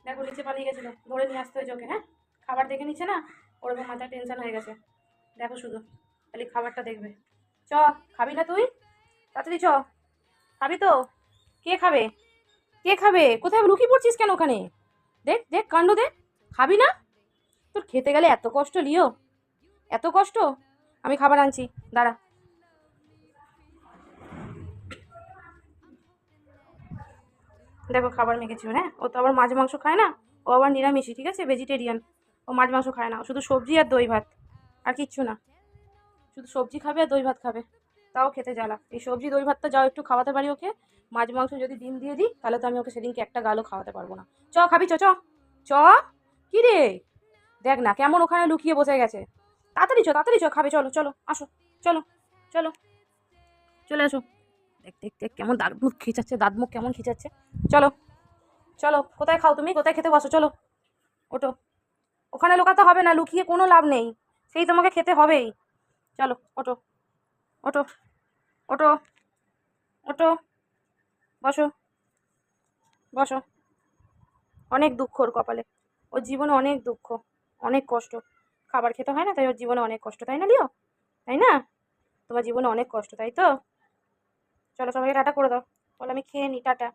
দেখো নিচে পালিয়ে গেছিল, ধরে নিয়ে আসতে হয়েছে ওকে। হ্যাঁ, খাবার দেখে নিচ্ছে না, ওরকম মাথায় টেনশন হয়ে গেছে। দেখো শুধু খালি খাবারটা দেখবে। চ, খাবি না তুই? তাড়াতাড়ি চ, খাবি তো? কে খাবে? কে খাবে? কোথায় লুকিয়ে পড়ছিস কেন ওখানে? দেখ দেখ কাণ্ড দেখ, খাবি না? তোর খেতে গেলে এত কষ্ট লিও, এত কষ্ট। আমি খাবার আনছি, দাঁড়া। দেখো খাবার মেখেছি ওর। হ্যাঁ, ও তো আবার মাছ মাংস খায় না, ও আবার নিরামিষই, ঠিক আছে, ভেজিটেরিয়ান। ও মাছ মাংস খায় না, ও শুধু সবজি আর দই ভাত, আর কিচ্ছু না। শুধু সবজি খাবে আর দই ভাত খাবে, তাও খেতে জ্বালা। এই সবজি দই ভাতটা যাও একটু খাওয়াতে পারি ওকে, মাছ মাংস যদি ডিম দিয়ে দিই তাহলে তো আমি ওকে সেদিনকে একটা গালও খাওয়াতে পারবো না। চ খাবি, চ চ চ। কি রে, দেখ না কেমন ওখানে লুকিয়ে বসে গেছে। তাড়াতাড়ি চ, তাড়াতাড়ি চ, খাবে, চলো চলো আসো, চলো চলো, চলে আসো। দেখ দেখ দেখ কেমন দাঁত মুখ খিচাচ্ছে, দাঁত মুখ কেমন খিচাচ্ছে। চলো চলো, কোথায় খাও তুমি, কোথায় খেতে বসো, চলো ওঠো। ওখানে লুকাতে হবে না, লুকিয়ে কোনো লাভ নেই, সেই তোমাকে খেতে হবেই। চলো ওঠো, ওঠো, ওঠো, ওঠো, বসো, বসো। অনেক দুঃখ ওর কপালে, ওর জীবনে অনেক দুঃখ, অনেক কষ্ট। খাবার খেতে হয় না তাই ওর জীবনে অনেক কষ্ট, তাই না লিও? তাই না? তোমার জীবনে অনেক কষ্ট, তাই তো? চলো সবাইকে টাটা করে দাও, বলো আমি খেয়ে নি, টাটা।